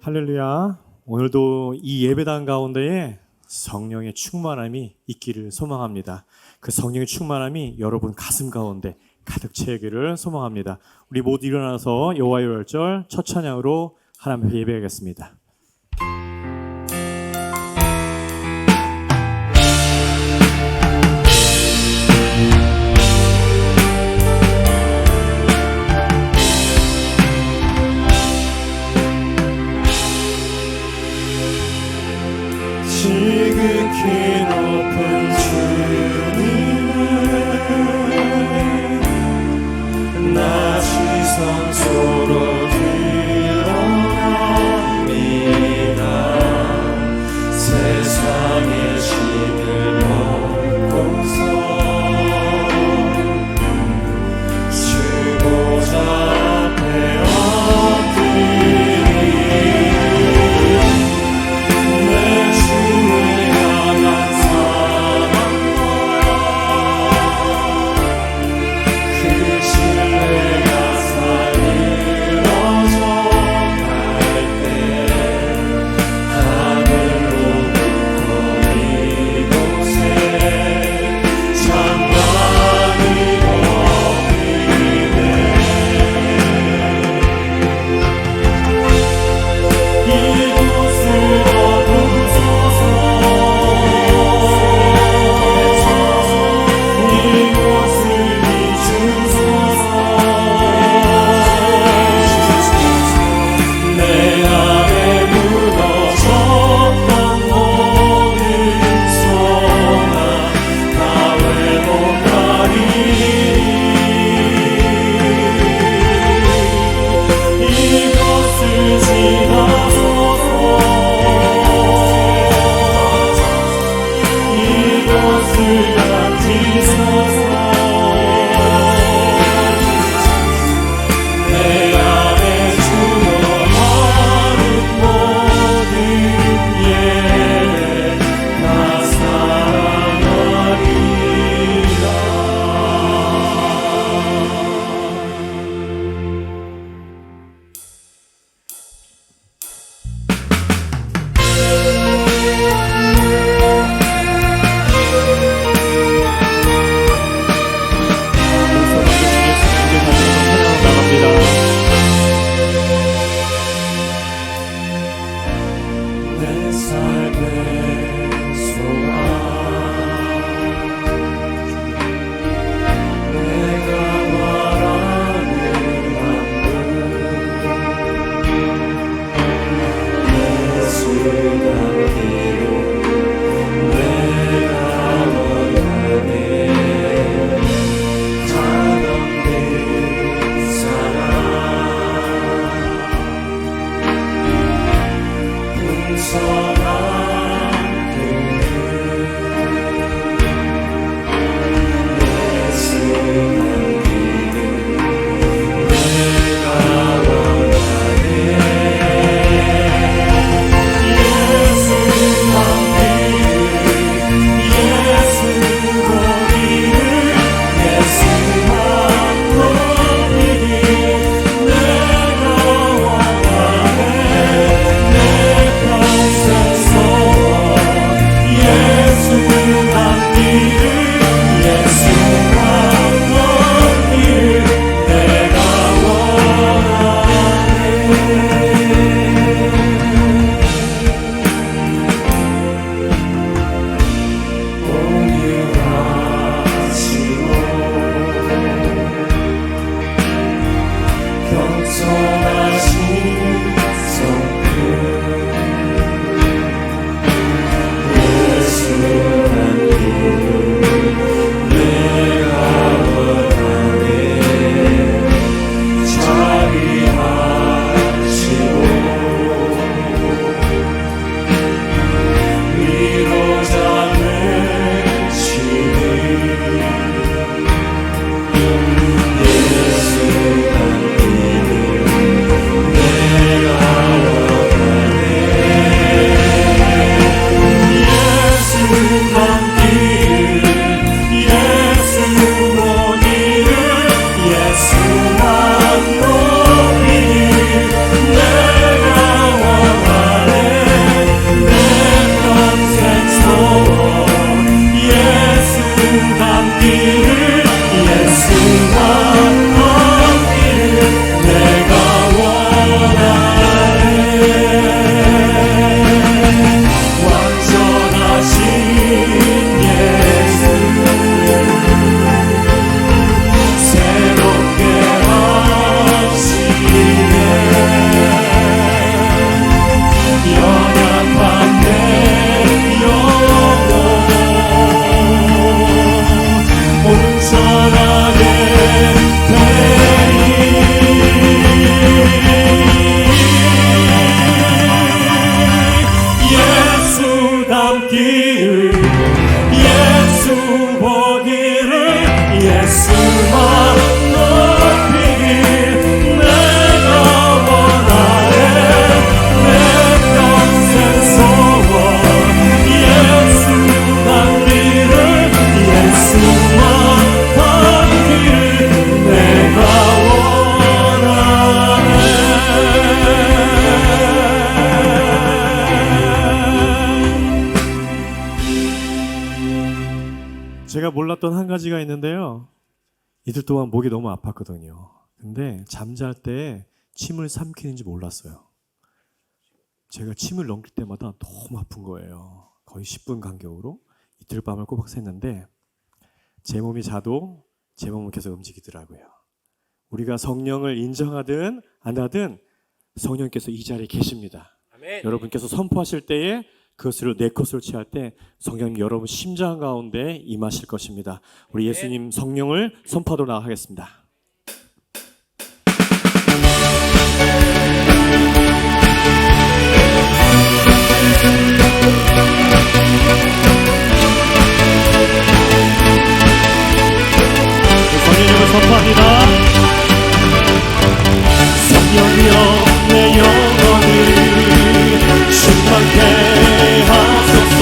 할렐루야. 오늘도 이 예배당 가운데에 성령의 충만함이 있기를 소망합니다. 그 성령의 충만함이 여러분 가슴 가운데 가득 채우기를 소망합니다. 우리 모두 일어나서 여호와의 열절 첫 찬양으로 하나님 앞에 예배하겠습니다. 지극히 높은 주님을 나 지성소로 드러납니다. 세상의 신을 벗고서 주보좌 앞에 엎드리 제가 몰랐던 한 가지가 있는데요. 이틀 동안 목이 너무 아팠거든요. 근데 잠잘 때 침을 삼키는지 몰랐어요. 제가 침을 넘길 때마다 너무 아픈 거예요. 거의 10분 간격으로 이틀 밤을 꼬박 샜는데 제 몸이 자도 제 몸은 계속 움직이더라고요. 우리가 성령을 인정하든 안 하든 성령께서 이 자리에 계십니다. 아멘. 여러분께서 선포하실 때에 그것으로 내 것으로 취할 때 성령님 여러분 심장 가운데 임하실 것입니다. 우리 예수님 성령을 선포하도록 나가겠습니다. 성령님을 선포합니다. 성령이여 내 영혼을 충만케 하소서.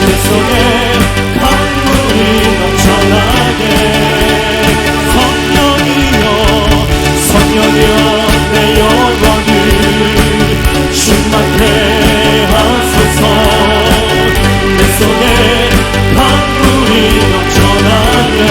내 속에 강물이 넘쳐나게. 성령이여 내 영혼을 충만케 하소서. 내 속에 강물이 넘쳐나게.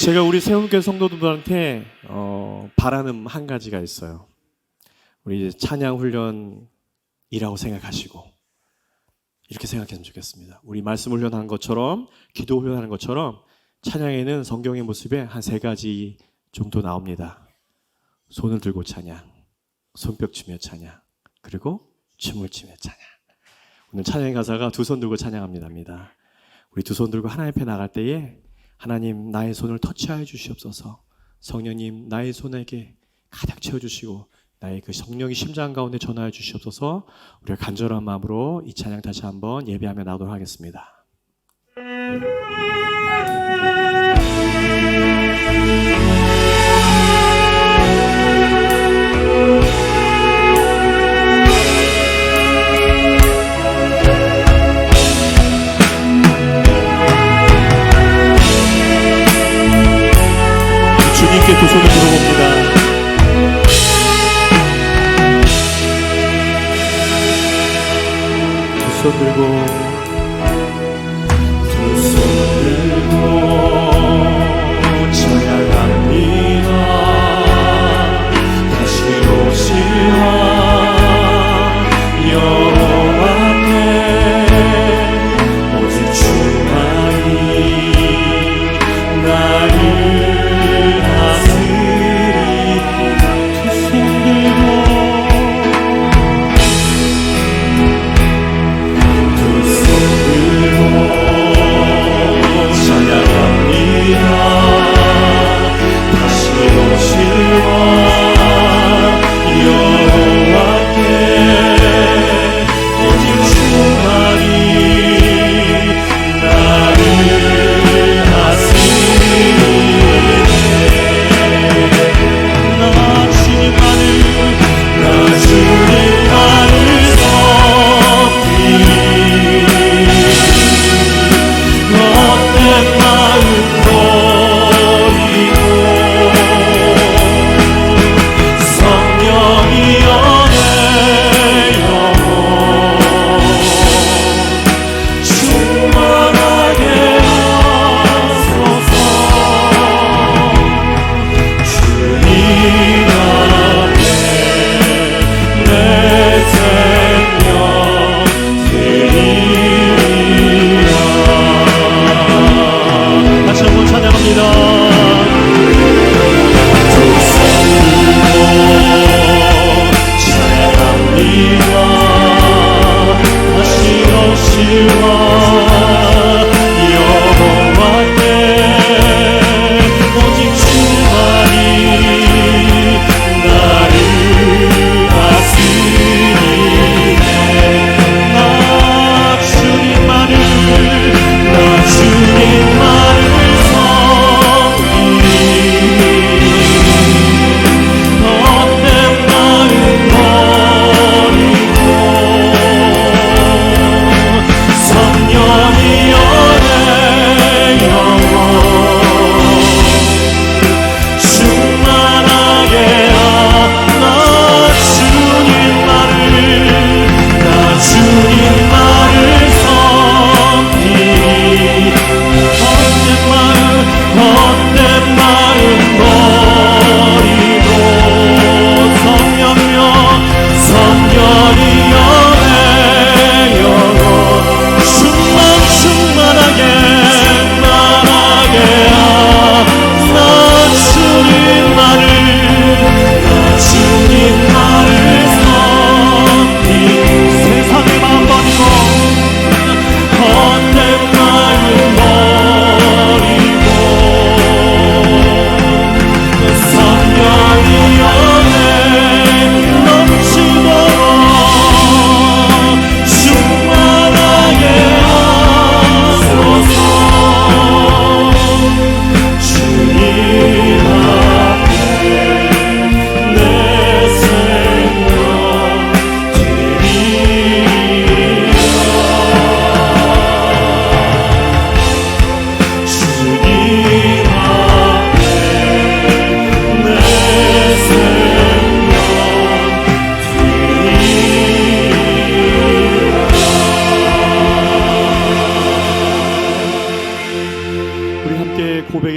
제가 우리 세운교회 성도들한테 바라는 한 가지가 있어요. 우리 찬양 훈련이라고 생각하시고 이렇게 생각했으면 좋겠습니다. 우리 말씀 훈련한 것처럼 기도 훈련하는 것처럼 찬양에는 성경의 모습에 한 3가지 정도 나옵니다. 손을 들고 찬양, 손뼉 치며 찬양, 그리고 춤을 추며 찬양. 오늘 찬양 가사가 2손 들고 찬양합니다. 우리 2손 들고 하나님 앞에 나갈 때에 하나님 나의 손을 터치하여 주시옵소서. 성령님 나의 손에게 가득 채워주시고 나의 그 성령이 심장 가운데 전하여 주시옵소서. 우리가 간절한 마음으로 이 찬양 다시 한번 예배하며 나오도록 하겠습니다. 손 들고 찬양합니다. 다시 오시와 여호와께 오직 주만이 나를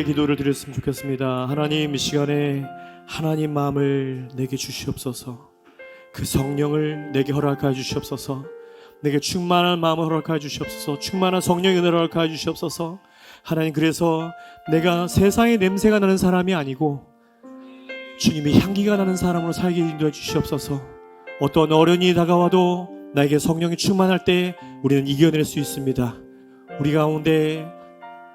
기도를 드렸으면 좋겠습니다. 하나님, 이 시간에 하나님 마음을 내게 주시옵소서. 그 성령을 내게 허락하여 주시옵소서. 내게 충만한 마음을 허락하여 주시옵소서. 충만한 성령의 은혜를 허락하여 주시옵소서. 하나님, 그래서 내가 세상에 냄새가 나는 사람이 아니고 주님의 향기가 나는 사람으로 살게 인도해 주시옵소서. 어떤 어려움이 다가와도 나에게 성령이 충만할 때 우리는 이겨낼 수 있습니다. 우리 가운데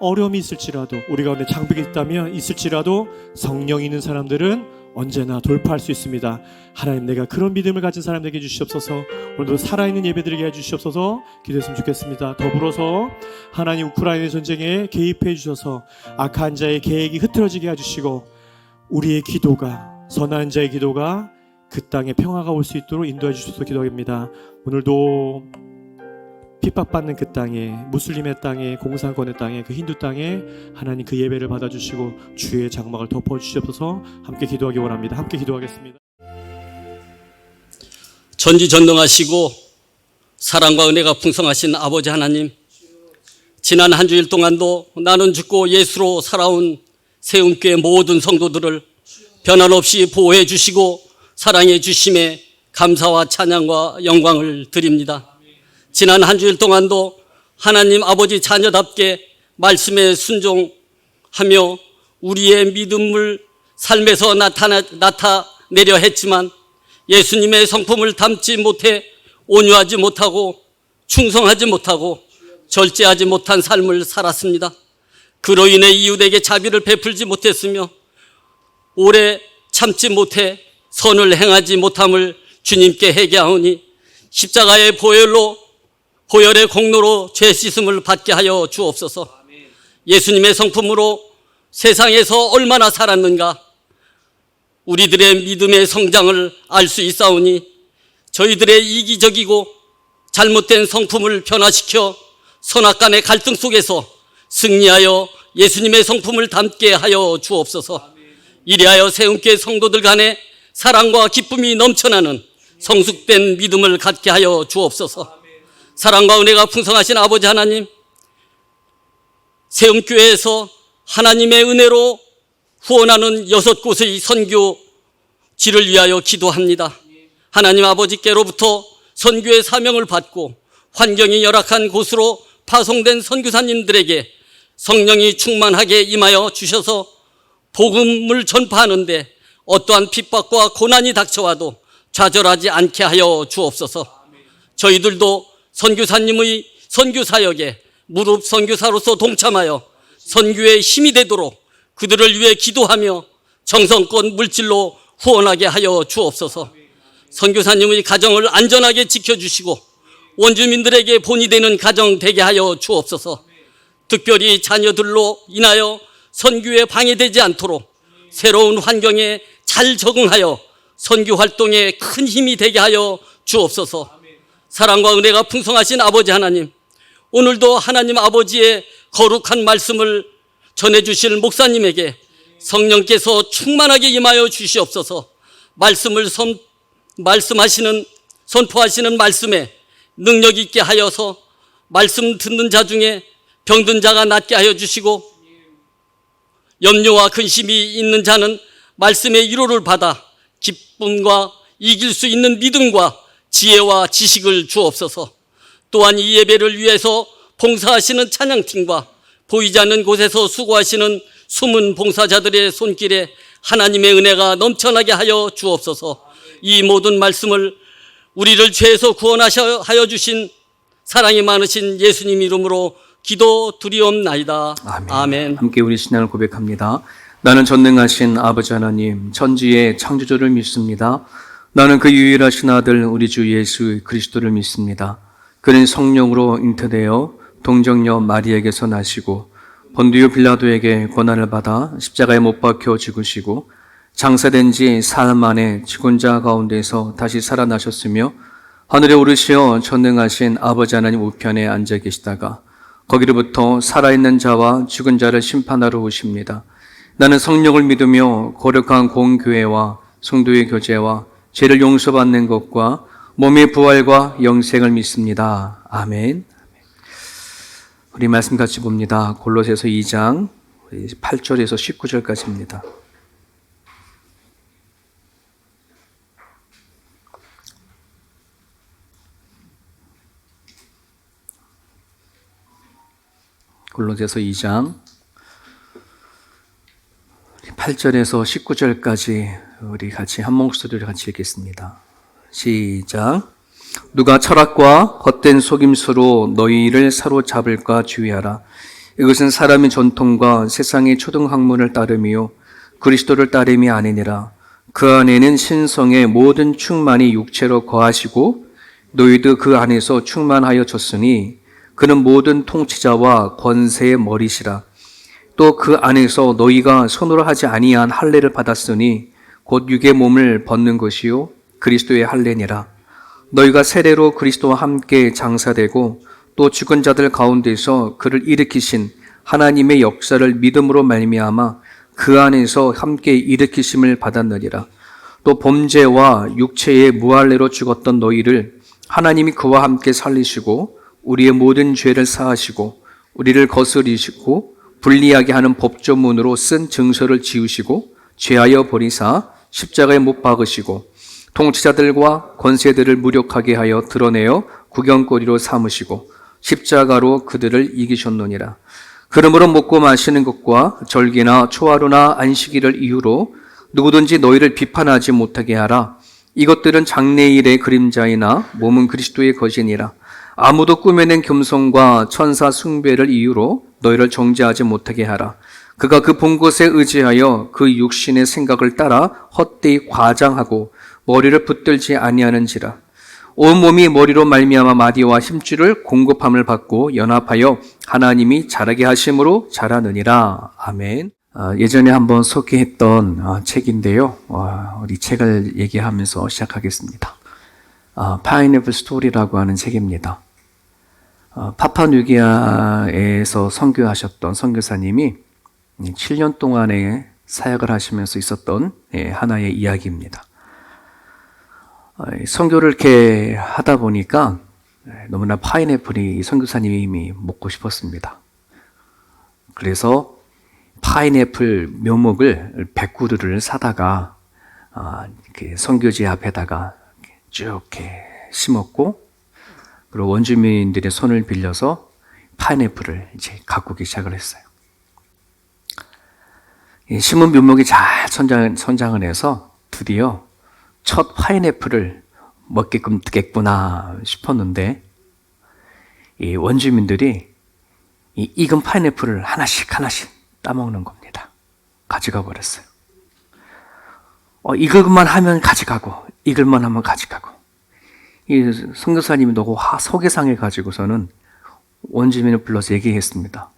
어려움이 있을지라도, 우리 가운데 장벽이 있다면 있을지라도 성령이 있는 사람들은 언제나 돌파할 수 있습니다. 하나님, 내가 그런 믿음을 가진 사람 되게 해주시옵소서. 오늘도 살아있는 예배드리게 해주시옵소서. 기도했으면 좋겠습니다. 더불어서 하나님, 우크라이나 전쟁에 개입해 주셔서 악한 자의 계획이 흐트러지게 해주시고 우리의 기도가, 선한 자의 기도가 그 땅에 평화가 올 수 있도록 인도해 주셔서 기도합니다. 오늘도 핍박받는 그 땅에, 무슬림의 땅에, 공산권의 땅에, 그 힌두 땅에 하나님 그 예배를 받아주시고 주의 장막을 덮어주시옵소서. 함께 기도하기 원합니다. 함께 기도하겠습니다. 전지전능하시고 사랑과 은혜가 풍성하신 아버지 하나님, 지난 한 주일 동안도 나는 죽고 예수로 살아온 세움교회 모든 성도들을 변함없이 보호해 주시고 사랑해 주심에 감사와 찬양과 영광을 드립니다. 지난 한 주일 동안도 하나님 아버지 자녀답게 말씀에 순종하며 우리의 믿음을 삶에서 나타내려 했지만 예수님의 성품을 담지 못해 온유하지 못하고 충성하지 못하고 절제하지 못한 삶을 살았습니다. 그로 인해 이웃에게 자비를 베풀지 못했으며 오래 참지 못해 선을 행하지 못함을 주님께 회개하오니 십자가의 보혈의 공로로 죄 씻음을 받게 하여 주옵소서. 예수님의 성품으로 세상에서 얼마나 살았는가 우리들의 믿음의 성장을 알 수 있사오니 저희들의 이기적이고 잘못된 성품을 변화시켜 선악간의 갈등 속에서 승리하여 예수님의 성품을 담게 하여 주옵소서. 이리하여 세움교회 성도들 간에 사랑과 기쁨이 넘쳐나는 성숙된 믿음을 갖게 하여 주옵소서. 사랑과 은혜가 풍성하신 아버지 하나님, 세움교회에서 하나님의 은혜로 후원하는 6곳의 선교지를 위하여 기도합니다. 하나님 아버지께로부터 선교의 사명을 받고 환경이 열악한 곳으로 파송된 선교사님들에게 성령이 충만하게 임하여 주셔서 복음을 전파하는데 어떠한 핍박과 고난이 닥쳐와도 좌절하지 않게 하여 주옵소서. 저희들도 선교사님의 선교사역에 무릎 선교사로서 동참하여 선교의 힘이 되도록 그들을 위해 기도하며 정성껏 물질로 후원하게 하여 주옵소서. 선교사님의 가정을 안전하게 지켜주시고 원주민들에게 본이 되는 가정 되게 하여 주옵소서. 특별히 자녀들로 인하여 선교에 방해되지 않도록 새로운 환경에 잘 적응하여 선교 활동에 큰 힘이 되게 하여 주옵소서. 사랑과 은혜가 풍성하신 아버지 하나님, 오늘도 하나님 아버지의 거룩한 말씀을 전해주실 목사님에게 성령께서 충만하게 임하여 주시옵소서. 선포하시는 말씀에 능력 있게 하여서 말씀 듣는 자 중에 병든 자가 낫게 하여 주시고 염려와 근심이 있는 자는 말씀의 위로를 받아 기쁨과 이길 수 있는 믿음과 지혜와 지식을 주옵소서. 또한 이 예배를 위해서 봉사하시는 찬양팀과 보이지 않는 곳에서 수고하시는 숨은 봉사자들의 손길에 하나님의 은혜가 넘쳐나게 하여 주옵소서. 이 모든 말씀을 우리를 죄에서 구원하여 주신 사랑이 많으신 예수님 이름으로 기도드리옵나이다. 아멘. 함께 우리 신앙을 고백합니다. 나는 전능하신 아버지 하나님, 천지의 창조주를 믿습니다. 나는 그 유일하신 아들 우리 주 예수 그리스도를 믿습니다. 그는 성령으로 잉태되어 동정녀 마리에게서 나시고 본디오 빌라도에게 고난을 받아 십자가에 못 박혀 죽으시고 장사된 지 사흘 만에 죽은 자 가운데서 다시 살아나셨으며 하늘에 오르시어 전능하신 아버지 하나님 우편에 앉아 계시다가 거기로부터 살아있는 자와 죽은 자를 심판하러 오십니다. 나는 성령을 믿으며 거룩한 공교회와 성도의 교제와 죄를 용서받는 것과 몸의 부활과 영생을 믿습니다. 아멘. 우리 말씀 같이 봅니다. 골로새서 2장 8절에서 19절까지입니다. 골로새서 2장 8절에서 19절까지 우리 같이 한 목소리로 같이 읽겠습니다. 시작. 누가 철학과 헛된 속임수로 너희를 사로잡을까 주의하라. 이것은 사람의 전통과 세상의 초등학문을 따름이요 그리스도를 따름이 아니니라. 그 안에는 신성의 모든 충만이 육체로 거하시고 너희도 그 안에서 충만하여졌으니 그는 모든 통치자와 권세의 머리시라. 또 그 안에서 너희가 손으로 하지 아니한 할례를 받았으니 곧 육의 몸을 벗는 것이요 그리스도의 할례니라. 너희가 세례로 그리스도와 함께 장사되고 또 죽은 자들 가운데서 그를 일으키신 하나님의 역사를 믿음으로 말미암아 그 안에서 함께 일으키심을 받았느니라. 또 범죄와 육체의 무할례로 죽었던 너희를 하나님이 그와 함께 살리시고 우리의 모든 죄를 사하시고 우리를 거스리시고 불리하게 하는 법조문으로 쓴 증서를 지우시고 죄하여 버리사 십자가에 못 박으시고 통치자들과 권세들을 무력하게 하여 드러내어 구경거리로 삼으시고 십자가로 그들을 이기셨느니라. 그러므로 먹고 마시는 것과 절기나 초하루나 안식일을 이유로 누구든지 너희를 비판하지 못하게 하라. 이것들은 장래일의 그림자이나 몸은 그리스도의 것이니라. 아무도 꾸며낸 겸손과 천사 숭배를 이유로 너희를 정죄하지 못하게 하라. 그가 그 본 것에 의지하여 그 육신의 생각을 따라 헛되이 과장하고 머리를 붙들지 아니하는지라. 온 몸이 머리로 말미암아 마디와 힘줄을 공급함을 받고 연합하여 하나님이 자라게 하심으로 자라느니라. 아멘. 예전에 한번 소개했던 책인데요. 우리 책을 얘기하면서 시작하겠습니다. 파인애플 스토리라고 하는 책입니다. 파푸아뉴기니아에서 선교하셨던 선교사님이 7년 동안의 사역을 하시면서 있었던 하나의 이야기입니다. 선교를 이렇게 하다 보니까 너무나 파인애플이 선교사님이 먹고 싶었습니다. 그래서 파인애플 묘목을 100그루를 사다가 선교지 앞에다가 쭉 이렇게 심었고, 그리고 원주민들의 손을 빌려서 파인애플을 이제 가꾸기 시작을 했어요. 심은 묘목이 잘 성장을 해서 드디어 첫 파인애플을 먹게끔 되겠구나 싶었는데, 이 원주민들이 이 익은 파인애플을 하나씩 따먹는 겁니다. 가져가 버렸어요. 익을만 하면 가져가고, 익을만 하면 가져가고. 이 선교사님이 너무 속이 가지고서는 원주민을 불러서 얘기했습니다.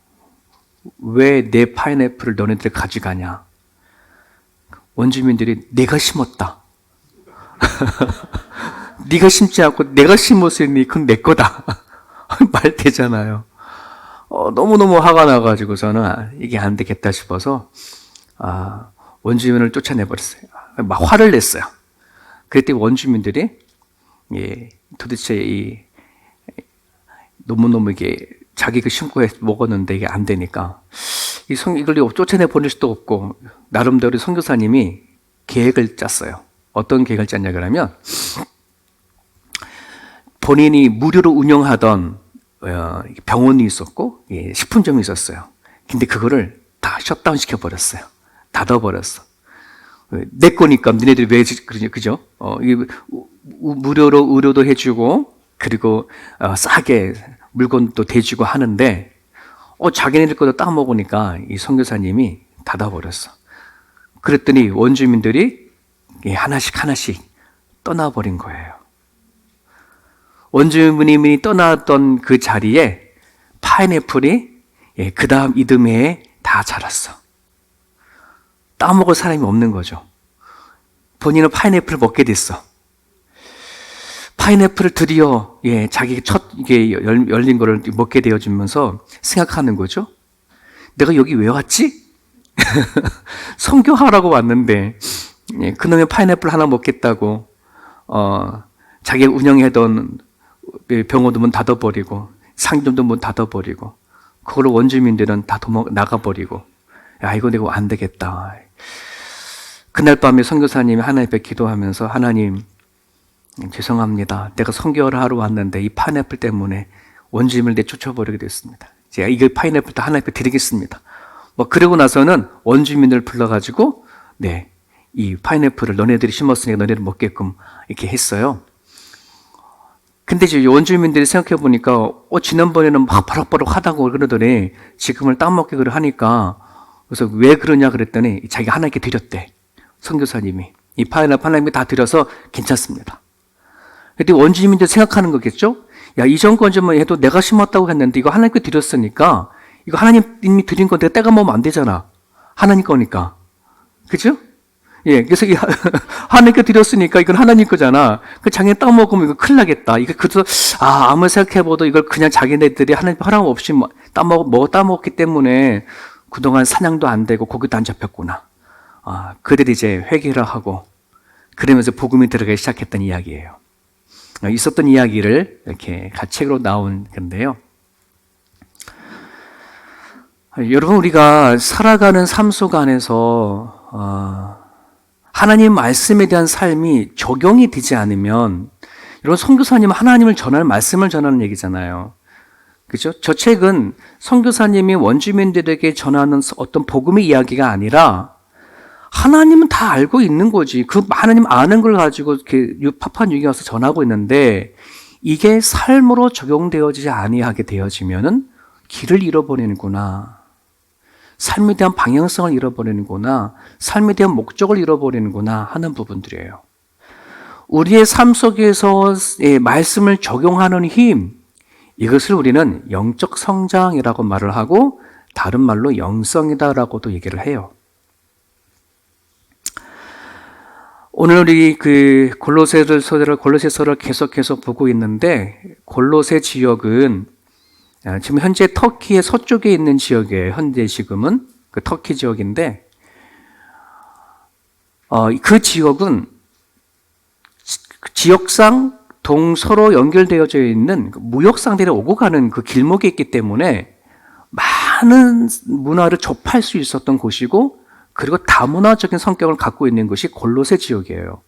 왜 내 파인애플을 너네들이 가져가냐? 원주민들이 내가 심었다. 네가 심지 않고 내가 심었으니 그건 내 거다. 말 되잖아요. 너무너무 화가 나가지고서는 이게 안 되겠다 싶어서 원주민을 쫓아내버렸어요. 막 화를 냈어요. 그랬더니 원주민들이 도대체 너무너무 이게 자기가 심고 먹었는데 이게 안 되니까 이걸 쫓아내 보낼 수도 없고, 나름대로 선교사님이 계획을 짰어요. 어떤 계획을 짰냐 그러면, 본인이 무료로 운영하던 병원이 있었고 식품점이 있었어요. 근데 그거를 다 셧다운 시켜버렸어요. 닫아버렸어. 내 거니까 너네들이 왜 그죠? 무료로 의료도 해주고, 그리고 싸게 물건도 대주고 하는데 자기네들 것도 따먹으니까 이 선교사님이 닫아버렸어. 그랬더니 원주민들이 하나씩 떠나버린 거예요. 원주민이 떠났던 그 자리에 파인애플이 그 다음 이듬해에 다 자랐어. 따먹을 사람이 없는 거죠. 본인은 파인애플을 먹게 됐어. 파인애플을 드디어 자기 첫 열린 거를 먹게 되어주면서 생각하는 거죠. 내가 여기 왜 왔지? 선교하라고 왔는데 그놈의 파인애플 하나 먹겠다고 자기가 운영하던 병원도 문 닫아버리고 상점도 문 닫아버리고, 그걸로 원주민들은 다 나가버리고, 이거 내가 안 되겠다. 그날 밤에 선교사님이 하나님 앞에 기도하면서, 하나님 죄송합니다. 내가 선교를 하러 왔는데 이 파인애플 때문에 원주민을 내쫓아버리게 됐습니다. 제가 이거 파인애플 다 하나님 앞에 드리겠습니다. 그러고 나서는 원주민을 불러가지고 이 파인애플을 너네들이 심었으니까 너네들 먹게끔 이렇게 했어요. 근데 이제 원주민들이 생각해 보니까 지난번에는 막 바락바락 하다고 그러더니 지금은 따먹게 하니까, 그래서 왜 그러냐 그랬더니 자기가 하나님께 드렸대. 선교사님이 이 파인애플 다 드려서 괜찮습니다. 근데 원주민들 생각하는 거겠죠? 이전 건좀만 해도 내가 심었다고 했는데 이거 하나님께 드렸으니까 이거 하나님이 드린 건 내가 떼가 먹으면 안 되잖아. 하나님 거니까. 그죠? 그래서 하나님께 드렸으니까 이건 하나님 거잖아. 자기네 따먹으면 이거 큰일 나겠다. 그래서 아무리 생각해봐도 이걸 그냥 자기네들이 하나님 허락 없이 따먹었기 때문에 그동안 사냥도 안 되고 고기도 안 잡혔구나. 그들이 이제 회개를 하고 그러면서 복음이 들어가기 시작했던 이야기예요. 있었던 이야기를 이렇게 책으로 나온 건데요. 여러분, 우리가 살아가는 삶 속 안에서 하나님 말씀에 대한 삶이 적용이 되지 않으면, 여러분, 선교사님은 하나님을 전하는, 말씀을 전하는 얘기잖아요. 그죠? 저 책은 선교사님이 원주민들에게 전하는 어떤 복음의 이야기가 아니라 하나님은 다 알고 있는 거지. 그 하나님 아는 걸 가지고 이렇게 파푸아뉴기니에 와서 전하고 있는데, 이게 삶으로 적용되어지지 아니하게 되어지면은 길을 잃어버리는구나. 삶에 대한 방향성을 잃어버리는구나. 삶에 대한 목적을 잃어버리는구나 하는 부분들이에요. 우리의 삶 속에서 말씀을 적용하는 힘, 이것을 우리는 영적 성장이라고 말을 하고, 다른 말로 영성이다라고도 얘기를 해요. 오늘 우리 골로새서를 계속해서 보고 있는데, 골로새 지역은 지금 현재 터키의 서쪽에 있는 지역이에요. 현재 지금은 그 터키 지역인데, 그 지역은 지역상 동서로 연결되어져 있는 무역상들이 오고 가는 그 길목에 있기 때문에 많은 문화를 접할 수 있었던 곳이고, 그리고 다문화적인 성격을 갖고 있는 것이 골로새 지역이에요.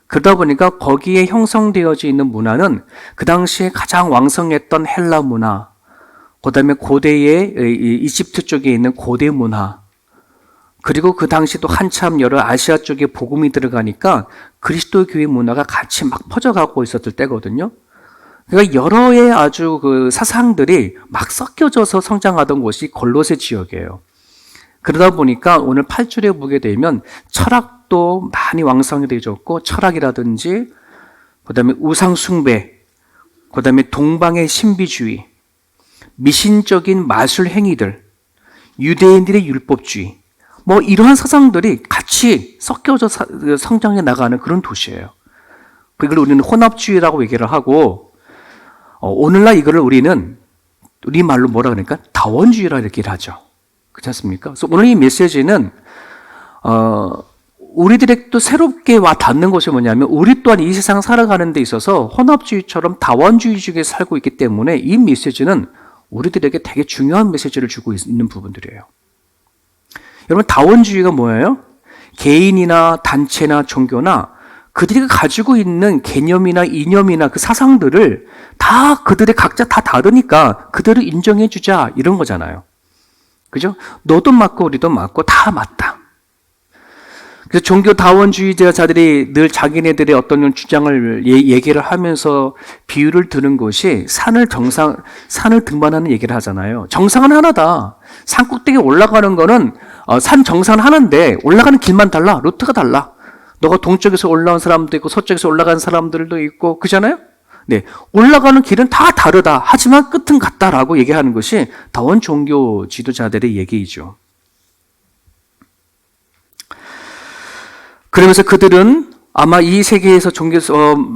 그러다 보니까 거기에 형성되어져 있는 문화는 그 당시에 가장 왕성했던 헬라 문화, 그 다음에 고대의 이집트 쪽에 있는 고대 문화, 그리고 그 당시 또 한참 여러 아시아 쪽에 복음이 들어가니까 그리스도 교회 문화가 같이 막 퍼져가고 있었을 때거든요. 그러니까 여러의 아주 그 사상들이 막 섞여져서 성장하던 곳이 골로새 지역이에요. 그러다 보니까 오늘 8절에 보게 되면 철학도 많이 왕성히 되어졌고, 철학이라든지 그 다음에 우상숭배, 그 다음에 동방의 신비주의, 미신적인 마술 행위들, 유대인들의 율법주의, 뭐 이러한 사상들이 같이 섞여져 성장해 나가는 그런 도시예요. 그걸 우리는 혼합주의라고 얘기를 하고, 오늘날 이거를 우리 말로 뭐라 그러니까 다원주의라고 얘기를 하죠. 그렇지 않습니까? 그래서 오늘 이 메시지는 우리들에게 또 새롭게 와 닿는 것이 뭐냐면, 우리 또한 이 세상 살아가는 데 있어서 혼합주의처럼 다원주의 중에 살고 있기 때문에 이 메시지는 우리들에게 되게 중요한 메시지를 주고 있는 부분들이에요. 여러분, 다원주의가 뭐예요? 개인이나 단체나 종교나 그들이 가지고 있는 개념이나 이념이나 그 사상들을 다 그들의 각자 다 다르니까 그들을 인정해 주자, 이런 거잖아요. 그죠? 너도 맞고 우리도 맞고 다 맞다. 그래서 종교 다원주의자들이 늘 자기네들의 어떤 주장을 얘기를 하면서 비유를 드는 것이 산을 등반하는 얘기를 하잖아요. 정상은 하나다. 산 꼭대기에 올라가는 거는 산 정상은 하나인데 올라가는 길만 달라. 루트가 달라. 너가 동쪽에서 올라온 사람도 있고 서쪽에서 올라간 사람들도 있고, 그잖아요? 네, 올라가는 길은 다 다르다. 하지만 끝은 같다라고 얘기하는 것이 다원 종교 지도자들의 얘기이죠. 그러면서 그들은 아마 이 세계에서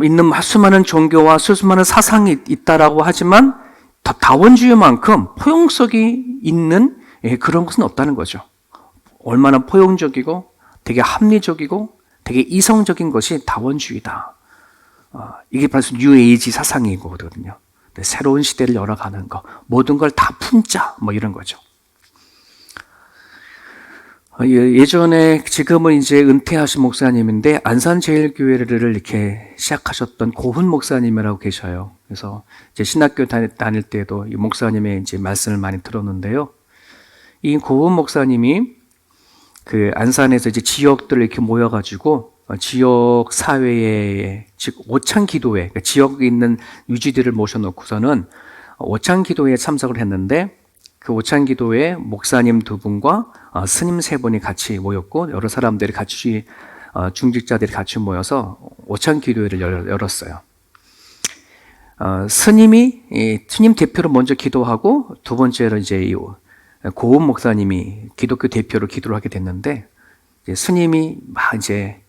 있는 수많은 종교와 수많은 사상이 있다라고 하지만 다원주의만큼 포용성이 있는 그런 것은 없다는 거죠. 얼마나 포용적이고 되게 합리적이고 되게 이성적인 것이 다원주의다. 이게 바로 뉴에이지 사상이거든요. 새로운 시대를 열어가는 거, 모든 걸 다 품자, 뭐 이런 거죠. 예전에, 지금은 이제 은퇴하신 목사님인데 안산제일교회를 이렇게 시작하셨던 고훈 목사님이라고 계셔요. 그래서 이제 신학교 다닐 때도 이 목사님의 이제 말씀을 많이 들었는데요. 이 고훈 목사님이 그 안산에서 이제 지역들을 이렇게 모여가지고 지역 사회에, 즉 오찬 기도회, 그러니까 지역에 있는 유지들을 모셔놓고서는 오찬 기도회에 참석을 했는데, 그 오찬 기도회에 목사님 2분과 스님 3분이 같이 모였고, 여러 사람들이 같이 중직자들이 같이 모여서 오찬 기도회를 열었어요. 스님 대표로 먼저 기도하고, 두 번째로 이제 고은 목사님이 기독교 대표로 기도를 하게 됐는데, 이제 스님이 막 이제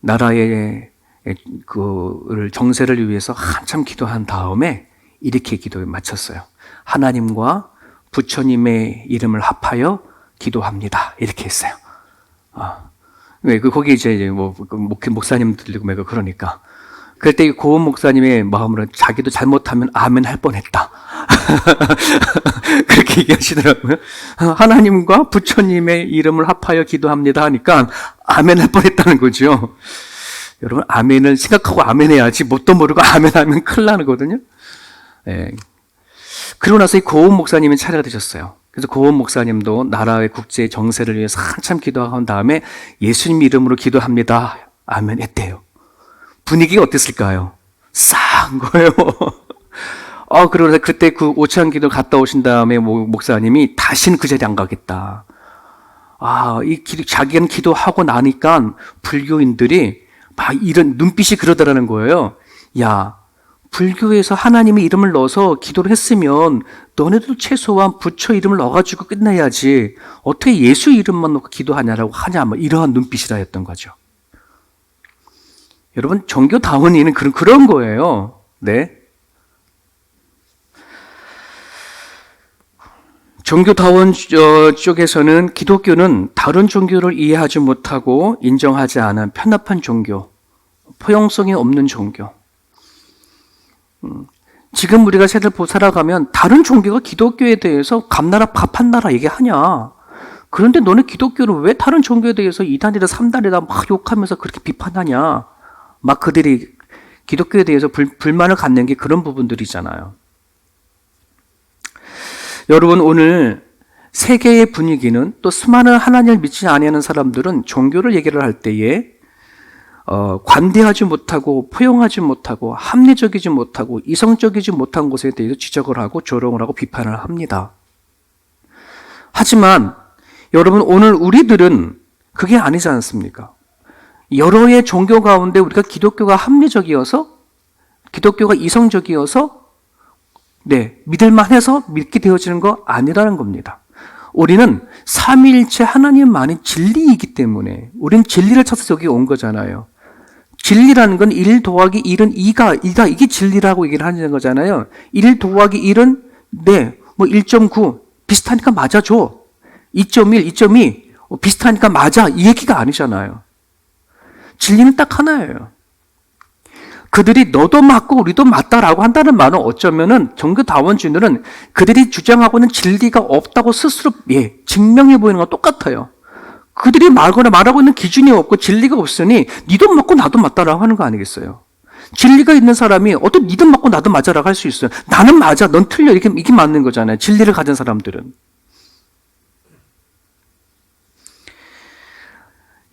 나라의 그 정세를 위해서 한참 기도한 다음에 이렇게 기도에 마쳤어요. 하나님과 부처님의 이름을 합하여 기도합니다. 이렇게 했어요. 왜 거기 이제 뭐 목사님들 들리고 그러니까. 그럴 때 고은 목사님의 마음으로 자기도 잘못하면 아멘 할 뻔했다. 그렇게 얘기하시더라고요. 하나님과 부처님의 이름을 합하여 기도합니다 하니까 아멘 할 뻔했다는 거죠. 여러분, 아멘을 생각하고 아멘 해야지 뭣도 모르고 아멘 하면 큰일 나는 거거든요. 예. 그러고 나서 이 고은 목사님이 차례가 되셨어요. 그래서 고은 목사님도 나라의 국제 정세를 위해서 한참 기도한 다음에 예수님 이름으로 기도합니다. 아멘 했대요. 분위기가 어땠을까요? 싸한 거예요. 그러고 그때 그 오찬 기도 갔다 오신 다음에 목사님이 다시는 그 자리에 안 가겠다. 자기는 기도하고 나니까 불교인들이 막 이런 눈빛이 그러더라는 거예요. 야, 불교에서 하나님의 이름을 넣어서 기도를 했으면 너네도 최소한 부처 이름을 넣어가지고 끝내야지. 어떻게 예수 이름만 넣고 기도하냐라고 하냐. 뭐 이러한 눈빛이라 했던 거죠. 여러분, 종교다원이는 그런 거예요. 네. 종교다원 쪽에서는 기독교는 다른 종교를 이해하지 못하고 인정하지 않은 편협한 종교, 포용성이 없는 종교. 지금 우리가 세대를 살아가면 다른 종교가 기독교에 대해서 감나라 밥 한 나라 얘기하냐. 그런데 너네 기독교는 왜 다른 종교에 대해서 2단이다 3단이다 막 욕하면서 그렇게 비판하냐. 막 그들이 기독교에 대해서 불만을 갖는 게 그런 부분들이잖아요. 여러분, 오늘 세계의 분위기는 또 수많은 하나님을 믿지 아니하는 사람들은 종교를 얘기를 할 때에 관대하지 못하고 포용하지 못하고 합리적이지 못하고 이성적이지 못한 것에 대해서 지적을 하고 조롱을 하고 비판을 합니다. 하지만 여러분, 오늘 우리들은 그게 아니지 않습니까? 여러의 종교 가운데 우리가 기독교가 합리적이어서 기독교가 이성적이어서 믿을만 해서 믿게 되어지는 거 아니라는 겁니다. 우리는 삼위일체 하나님만이 진리이기 때문에 우리는 진리를 찾아서 여기 온 거잖아요. 진리라는 건 1 더하기 1은 2가 이게 진리라고 얘기를 하는 거잖아요. 1 더하기 1은 1.9 비슷하니까 맞아줘. 2.1, 2.2 비슷하니까 맞아. 이 얘기가 아니잖아요. 진리는 딱 하나예요. 그들이 너도 맞고 우리도 맞다라고 한다는 말은 어쩌면은 종교다원주의들은 그들이 주장하고 있는 진리가 없다고 스스로 증명해 보이는 건 똑같아요. 그들이 말하고 있는 기준이 없고 진리가 없으니 니도 맞고 나도 맞다라고 하는 거 아니겠어요? 진리가 있는 사람이 어떤 니도 맞고 나도 맞아라고 할 수 있어요. 나는 맞아, 넌 틀려 이게 맞는 거잖아요. 진리를 가진 사람들은.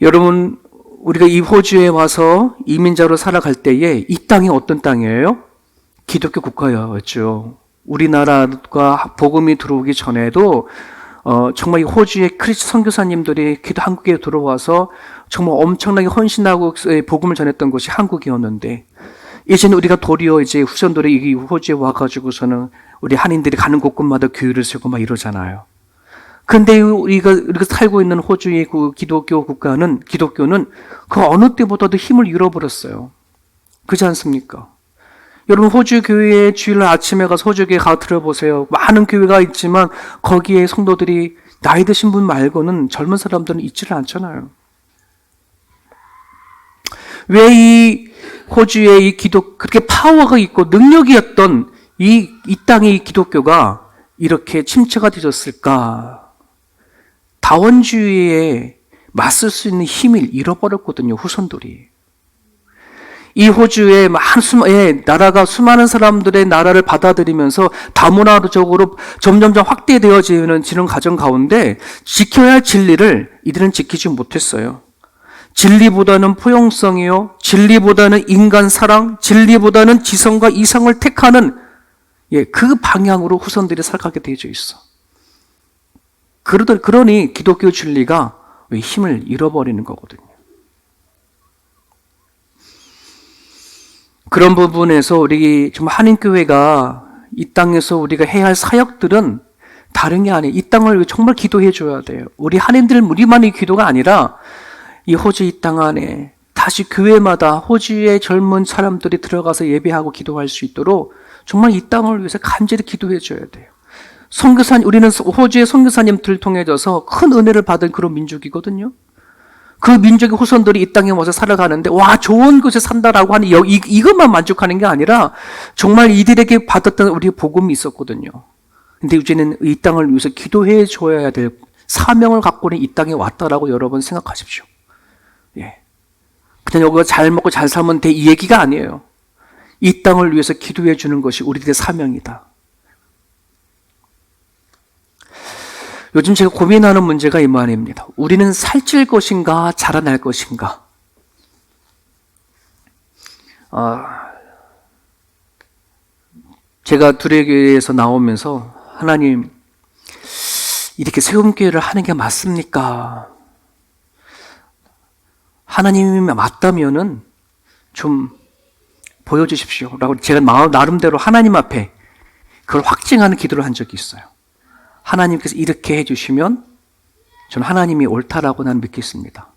여러분, 우리가 이 호주에 와서 이민자로 살아갈 때에 이 땅이 어떤 땅이에요? 기독교 국가였죠. 우리나라가 복음이 들어오기 전에도 정말 이 호주의 크리스천 선교사님들이 한국에 들어와서 정말 엄청나게 헌신하고 복음을 전했던 곳이 한국이었는데, 이제는 우리가 도리어 이제 후손들이 이 호주에 와가지고서는 우리 한인들이 가는 곳곳마다 교회를 세우고 막 이러잖아요. 근데 우리가 살고 있는 호주의 그 기독교는 그 어느 때보다도 힘을 잃어버렸어요. 그렇지 않습니까? 여러분, 호주 교회에 주일날 아침에 가서 호주 교회 가 들어보세요. 많은 교회가 있지만 거기에 성도들이 나이 드신 분 말고는 젊은 사람들은 있지를 않잖아요. 왜 이 호주의 이 그렇게 파워가 있고 능력이었던 이 땅의 기독교가 이렇게 침체가 되었을까? 다원주의에 맞설 수 있는 힘을 잃어버렸거든요, 후손들이. 이 호주에 나라가 수많은 사람들의 나라를 받아들이면서 다문화적으로 점점점 확대되어지는 가정 가운데 지켜야 할 진리를 이들은 지키지 못했어요. 진리보다는 포용성이요, 진리보다는 인간 사랑, 진리보다는 지성과 이성을 택하는 그 방향으로 후손들이 살아가게 되어져 있어. 그러니 기독교 진리가 힘을 잃어버리는 거거든요. 그런 부분에서 우리 정말 한인교회가 이 땅에서 우리가 해야 할 사역들은 다른 게 아니에요. 이 땅을 정말 기도해 줘야 돼요. 우리 한인들, 우리만의 기도가 아니라 이 호주 이 땅 안에 다시 교회마다 호주의 젊은 사람들이 들어가서 예배하고 기도할 수 있도록 정말 이 땅을 위해서 간절히 기도해 줘야 돼요. 우리는 호주의 선교사님들을 통해서 큰 은혜를 받은 그런 민족이거든요. 그 민족의 후손들이 이 땅에 와서 살아가는데 와 좋은 곳에 산다라고 하는 이것만 만족하는 게 아니라 정말 이들에게 받았던 우리 복음이 있었거든요. 근데 이제는 이 땅을 위해서 기도해 줘야 될 사명을 갖고는 이 땅에 왔다라고 여러분 생각하십시오. 예. 그냥 여기가 잘 먹고 잘 살면 돼 이 얘기가 아니에요. 이 땅을 위해서 기도해 주는 것이 우리들의 사명이다. 요즘 제가 고민하는 문제가 이 말입니다. 우리는 살찔 것인가 자라날 것인가? 제가 두레교회에서 나오면서 하나님 이렇게 세움교회를 하는 게 맞습니까? 하나님이 맞다면은 좀 보여주십시오 라고 제가 나름대로 하나님 앞에 그걸 확증하는 기도를 한 적이 있어요. 하나님께서 이렇게 해주시면 저는 하나님이 옳다라고 나는 믿겠습니다.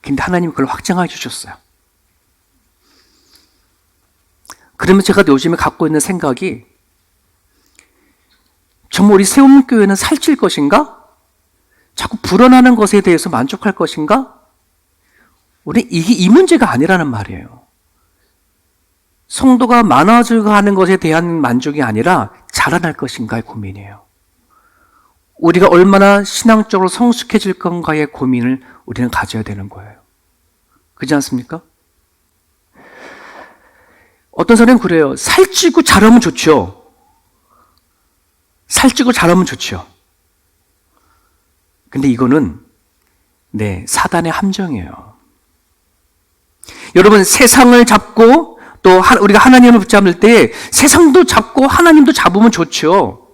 근데 하나님이 그걸 확증해 주셨어요. 그러면 제가 요즘에 갖고 있는 생각이 정말 우리 세움교회는 살찔 것인가? 자꾸 불어나는 것에 대해서 만족할 것인가? 우리 이게 이 문제가 아니라는 말이에요. 성도가 많아지고 하는 것에 대한 만족이 아니라 자라날 것인가의 고민이에요. 우리가 얼마나 신앙적으로 성숙해질 건가의 고민을 우리는 가져야 되는 거예요. 그렇지 않습니까? 어떤 사람은 그래요. 살찌고 자라면 좋죠. 살찌고 자라면 좋죠. 근데 이거는 사단의 함정이에요. 여러분 세상을 잡고 또 우리가 하나님을 붙잡을 때 세상도 잡고 하나님도 잡으면 좋죠.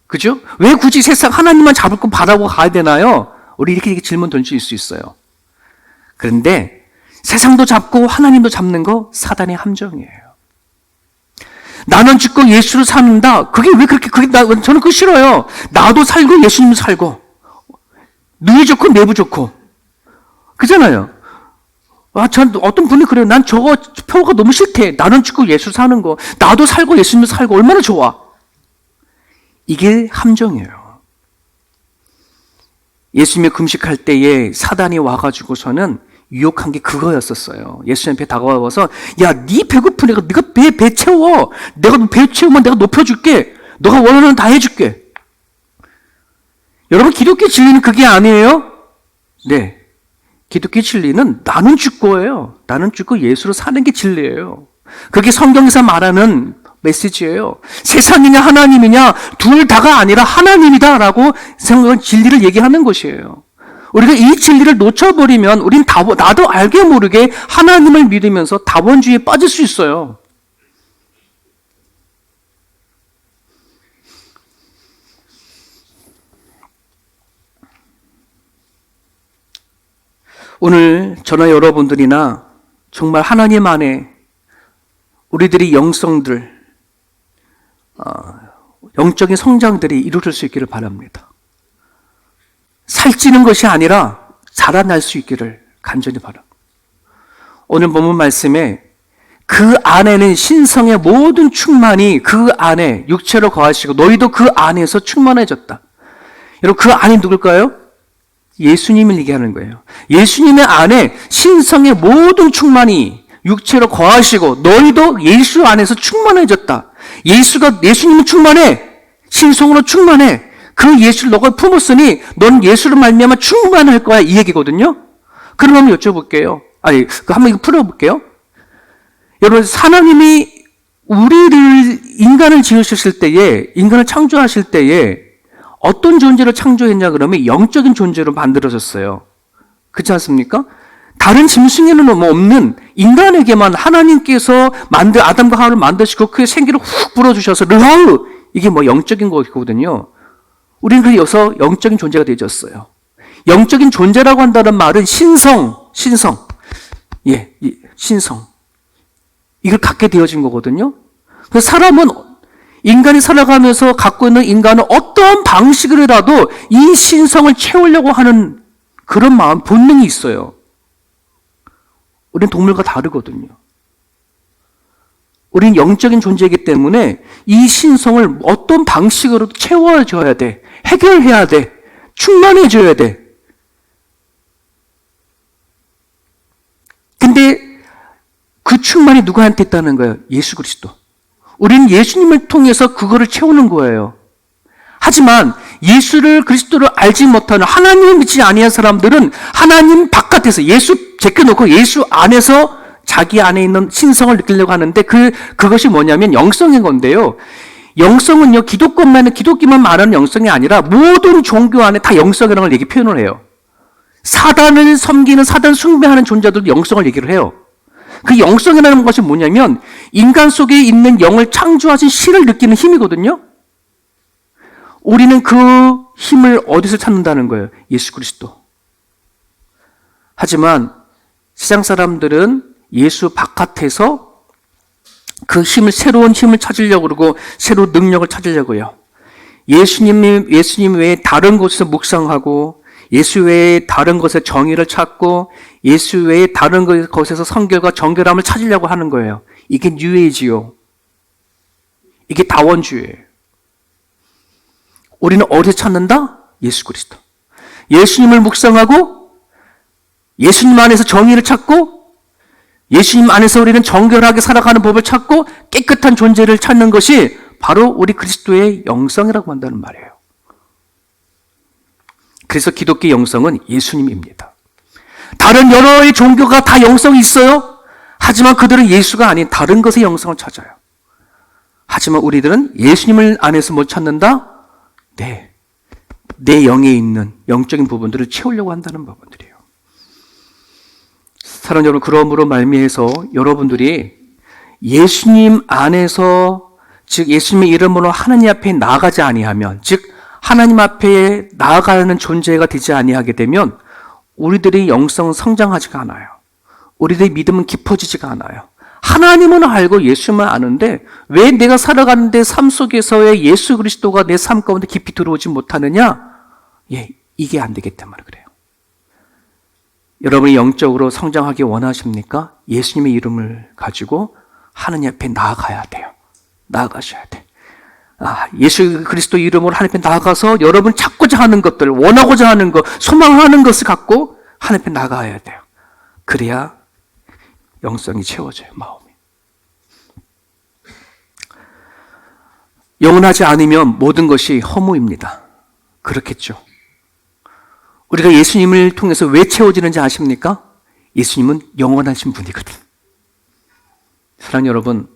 그죠? 왜 굳이 세상 하나님만 잡고 바라보고 가야 되나요? 우리 이렇게 질문 던질 수 있어요. 그런데 세상도 잡고 하나님도 잡는 거 사단의 함정이에요. 나는 죽고 예수를 사는다. 그게 왜 그렇게 저는 그거 싫어요. 나도 살고 예수님 살고 누이 좋고 내부 좋고 그잖아요. 전 어떤 분이 그래요. 난 저거 표가 너무 싫대. 나는 죽고 예수 사는 거. 나도 살고 예수님 살고 얼마나 좋아. 이게 함정이에요. 예수님이 금식할 때에 사단이 와가지고서는 유혹한 게 그거였었어요. 예수님 앞에 다가와서 야, 네 배고프니까 네가 배 채워. 내가 배 채우면 내가 높여줄게. 너가 원하는 다 해줄게. 여러분 기독교 진리는 그게 아니에요? 네. 기독교 진리는 나는 죽고예요. 나는 죽고 예수로 사는 게 진리예요. 그게 성경에서 말하는 메시지예요. 세상이냐 하나님이냐 둘 다가 아니라 하나님이다라고 성경은 진리를 얘기하는 것이에요. 우리가 이 진리를 놓쳐버리면 우린 나도 알게 모르게 하나님을 믿으면서 다원주의에 빠질 수 있어요. 오늘 저나 여러분들이나 정말 하나님 안에 우리들의 영성들, 영적인 성장들이 이루어질 수 있기를 바랍니다. 살찌는 것이 아니라 자라날 수 있기를 간절히 바랍니다. 오늘 본문 말씀에 그 안에는 신성의 모든 충만이 그 안에 육체로 거하시고 너희도 그 안에서 충만해졌다. 여러분 그 안이 누굴까요? 예수님을 얘기하는 거예요. 예수님의 안에 신성의 모든 충만이 육체로 거하시고 너희도 예수 안에서 충만해졌다. 예수님은 충만해. 신성으로 충만해. 그 예수를 너가 품었으니 넌 예수를 말미암아 충만할 거야. 이 얘기거든요. 그럼 한번 여쭤볼게요. 한번 이거 풀어볼게요. 여러분 하나님이 인간을 지으셨을 때에 인간을 창조하실 때에 어떤 존재로 창조했냐 그러면 영적인 존재로 만들어졌어요. 그렇지 않습니까? 다른 짐승에는 없는 인간에게만 하나님께서 아담과 하와를 만드시고 그의 생기를 훅 불어주셔서 르하우 이게 영적인 거거든요. 우리는 그래서 영적인 존재가 되어졌어요. 영적인 존재라고 한다는 말은 신성. 신성. 이걸 갖게 되어진 거거든요. 그래서 사람은 인간이 살아가면서 갖고 있는 인간은 어떠한 방식으로라도 이 신성을 채우려고 하는 그런 마음, 본능이 있어요. 우리는 동물과 다르거든요. 우리는 영적인 존재이기 때문에 이 신성을 어떤 방식으로도 채워줘야 돼. 해결해야 돼. 충만해줘야 돼. 근데 그 충만이 누구한테 있다는 거예요? 예수 그리스도. 우리는 예수님을 통해서 그거를 채우는 거예요. 하지만 예수를 그리스도를 알지 못하는 하나님을 믿지 아니한 사람들은 하나님 바깥에서 예수 제껴놓고 예수 안에서 자기 안에 있는 신성을 느끼려고 하는데 그것이 뭐냐면 영성인 건데요. 영성은요, 기독교만 말하는 영성이 아니라 모든 종교 안에 다 영성이라는 걸 표현을 해요. 사단을 섬기는 사단 숭배하는 존재들도 영성을 얘기를 해요. 그 영성이라는 것이 뭐냐면 인간 속에 있는 영을 창조하신 신을 느끼는 힘이거든요. 우리는 그 힘을 어디서 찾는다는 거예요? 예수 그리스도. 하지만 세상 사람들은 예수 바깥에서 그 힘을, 새로운 힘을 찾으려고 그러고 새로운 능력을 찾으려고 해요. 예수님 외에 다른 곳에서 묵상하고 예수 외에 다른 것에 정의를 찾고 예수 외에 다른 것에서 성결과 정결함을 찾으려고 하는 거예요. 이게 뉴에이지요. 이게 다원주의예요. 우리는 어디서 찾는다? 예수 그리스도. 예수님을 묵상하고 예수님 안에서 정의를 찾고 예수님 안에서 우리는 정결하게 살아가는 법을 찾고 깨끗한 존재를 찾는 것이 바로 우리 그리스도의 영성이라고 한다는 말이에요. 그래서 기독교 영성은 예수님입니다. 다른 여러의 종교가 다 영성이 있어요. 하지만 그들은 예수가 아닌 다른 것의 영성을 찾아요. 하지만 우리들은 예수님을 안에서 못 찾는다? 네. 내 영에 있는 영적인 부분들을 채우려고 한다는 부분들이에요. 사랑하는 여러분, 그러므로 말미해서 여러분들이 예수님 안에서, 즉 예수님의 이름으로 하나님 앞에 나아가지 아니하면, 즉 하나님 앞에 나아가는 존재가 되지 아니하게 되면 우리들의 영성은 성장하지가 않아요. 우리들의 믿음은 깊어지지가 않아요. 하나님은 알고 예수만 아는데 왜 내가 살아가는데 삶 속에서의 예수 그리스도가 내 삶 가운데 깊이 들어오지 못하느냐? 이게 안 되기 때문에 그래요. 여러분이 영적으로 성장하기 원하십니까? 예수님의 이름을 가지고 하나님 앞에 나아가야 돼요. 나아가셔야 돼. 예수 그리스도 이름으로 하나님 앞에 나아가서 여러분 찾고자 하는 것들, 원하고자 하는 것, 소망하는 것을 갖고 하나님 앞에 나가야 돼요. 그래야 영성이 채워져요, 마음이. 영원하지 않으면 모든 것이 허무입니다. 그렇겠죠. 우리가 예수님을 통해서 왜 채워지는지 아십니까? 예수님은 영원하신 분이거든. 사랑하는 여러분,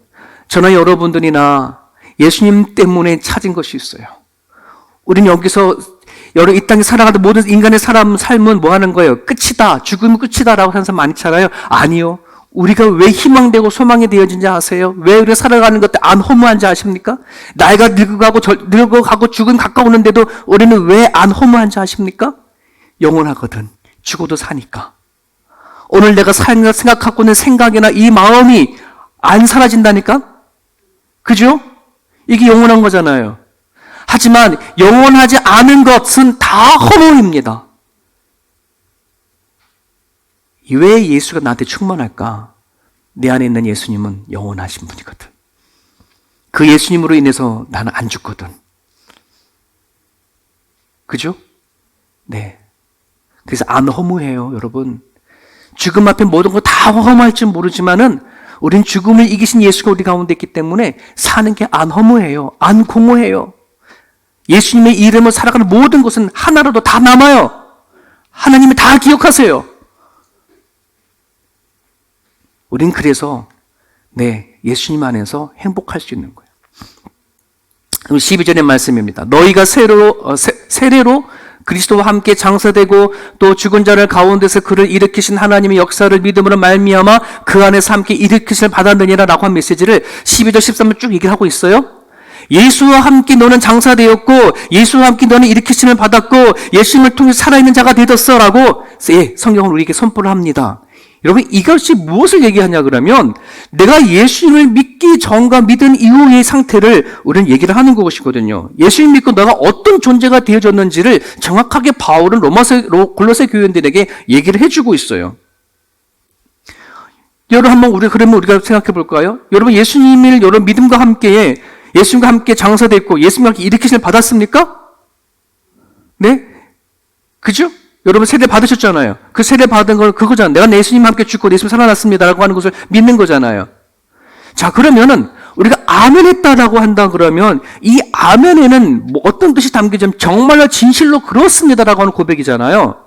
저나 여러분들이나 예수님 때문에 찾은 것이 있어요. 우리는 여기서 이 땅에 살아가는 모든 인간의 삶은 뭐 하는 거예요? 끝이다. 죽으면 끝이다라고 하는 사람 많잖아요. 아니요. 우리가 왜 희망되고 소망이 되어진지 아세요? 왜 우리가 살아가는 것들 안 허무한지 아십니까? 나이가 늙어가고 죽음 가까우는데도 우리는 왜 안 허무한지 아십니까? 영원하거든. 죽어도 사니까. 오늘 내가 생각하고 있는 생각이나 이 마음이 안 사라진다니까? 그죠? 이게 영원한 거잖아요. 하지만 영원하지 않은 것은 다 허무입니다. 왜 예수가 나한테 충만할까? 내 안에 있는 예수님은 영원하신 분이거든. 그 예수님으로 인해서 나는 안 죽거든. 그죠? 네. 그래서 안 허무해요, 여러분. 죽음 앞에 모든 거 다 허무할지 모르지만은 우린 죽음을 이기신 예수가 우리 가운데 있기 때문에 사는 게 안 허무해요. 안 공허해요. 예수님의 이름을 살아가는 모든 것은 하나라도 다 남아요. 하나님이 다 기억하세요. 우린 그래서 예수님 안에서 행복할 수 있는 거예요. 그럼 12절의 말씀입니다. 너희가 세례로 그리스도와 함께 장사되고 또 죽은 자를 가운데서 그를 일으키신 하나님의 역사를 믿음으로 말미암아 그 안에서 함께 일으키심을 받았느니라 라고 한 메시지를 12절 13절 쭉 얘기를 하고 있어요. 예수와 함께 너는 장사되었고 예수와 함께 너는 일으키심을 받았고 예수님을 통해 살아있는 자가 되었어 라고 성경은 우리에게 선포를 합니다. 여러분, 이것이 무엇을 얘기하냐 그러면 내가 예수님을 믿기 전과 믿은 이후의 상태를 우리는 얘기를 하는 것이거든요. 예수님 믿고 내가 어떤 존재가 되어졌는지를 정확하게 바울은 골로새 교인들에게 얘기를 해주고 있어요. 여러분, 그러면 우리가 생각해 볼까요? 여러분, 예수님을 여러분 믿음과 함께 예수님과 함께 장사됐고 예수님과 함께 일으키심을 받았습니까? 네? 그죠? 여러분 세례 받으셨잖아요. 그 세례 받은 건 그거잖아요. 내가 예수님과 함께 죽고 예수님 살아났습니다라고 하는 것을 믿는 거잖아요. 자, 그러면은 우리가 아멘 했다라고 한다 그러면 이 아멘에는 뭐 어떤 뜻이 담겨지면 정말로 진실로 그렇습니다라고 하는 고백이잖아요.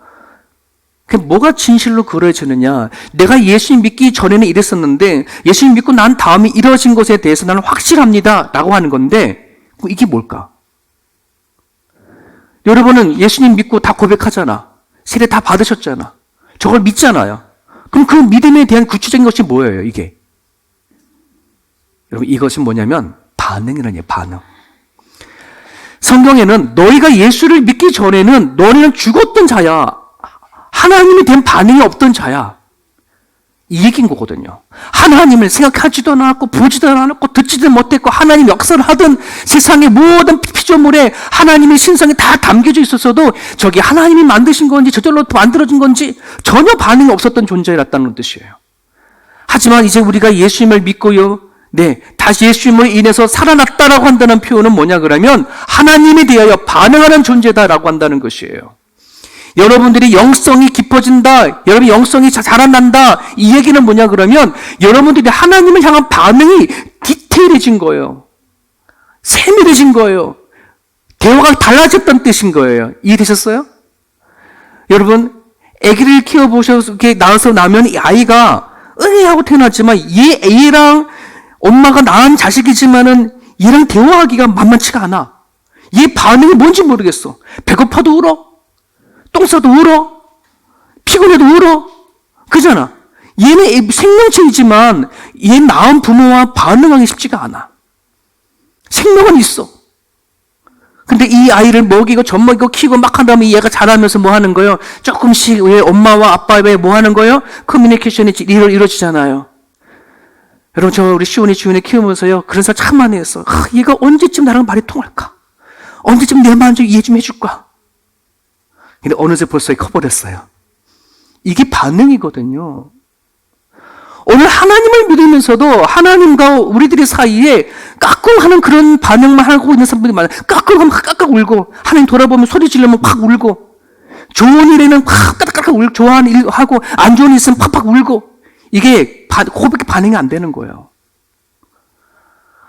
그 뭐가 진실로 그려지느냐? 내가 예수님 믿기 전에는 이랬었는데 예수님 믿고 난 다음에 이루어진 것에 대해서 나는 확실합니다라고 하는 건데 이게 뭘까? 여러분은 예수님 믿고 다 고백하잖아. 세례 다 받으셨잖아. 저걸 믿잖아요. 그럼 그 믿음에 대한 구체적인 것이 뭐예요, 이게? 여러분, 이것이 뭐냐면 반응이라는 얘기예요, 반응. 성경에는 너희가 예수를 믿기 전에는 너희는 죽었던 자야. 하나님이 된 반응이 없던 자야. 이 얘기인 거거든요. 하나님을 생각하지도 않았고 보지도 않았고 듣지도 못했고 하나님 역사를 하던 세상의 모든 피조물에 하나님의 신성이 다 담겨져 있었어도 저게 하나님이 만드신 건지 저절로 만들어진 건지 전혀 반응이 없었던 존재였다는 뜻이에요. 하지만 이제 우리가 예수님을 믿고요. 네, 다시 예수님으로 인해서 살아났다라고 한다는 표현은 뭐냐 그러면 하나님에 대하여 반응하는 존재다라고 한다는 것이에요. 여러분들이 영성이 깊어진다, 여러분 영성이 자라난다, 이 얘기는 뭐냐 그러면 여러분들이 하나님을 향한 반응이 디테일해진 거예요. 세밀해진 거예요. 대화가 달라졌다는 뜻인 거예요. 이해되셨어요? 여러분, 아기를 키워보셔서 이렇게 낳아서 나면 이 아이가 응애하고 태어났지만 얘랑 엄마가 낳은 자식이지만은 얘랑 대화하기가 만만치가 않아. 얘 반응이 뭔지 모르겠어. 배고파도 울어. 똥 싸도 울어. 피곤해도 울어. 그잖아. 얘는 생명체이지만 얘 낳은 부모와 반응하기 쉽지가 않아. 생명은 있어. 근데 이 아이를 먹이고 젖먹이고 키우고 막 한 다음에 얘가 자라면서 뭐 하는 거예요? 조금씩 왜 엄마와 아빠의 뭐 하는 거예요? 커뮤니케이션이 이루어지잖아요. 여러분, 저 우리 시온이 지훈이 키우면서요. 그런 생각 참 많이 했어. 얘가 언제쯤 나랑 말이 통할까? 언제쯤 내 마음 좀 이해 좀 해줄까? 근데 어느새 벌써 커버렸어요. 이게 반응이거든요. 오늘 하나님을 믿으면서도 하나님과 우리들의 사이에 까꿍하는 그런 반응만 하고 있는 사람들이 많아요. 까꿍하면 까깍 울고, 하나님 돌아보면 소리 지르면 팍 울고, 좋은 일에는 팍 까깍 울고, 좋아하는 일 하고, 안 좋은 일 있으면 팍팍 울고, 이게 고백이 반응이 안 되는 거예요.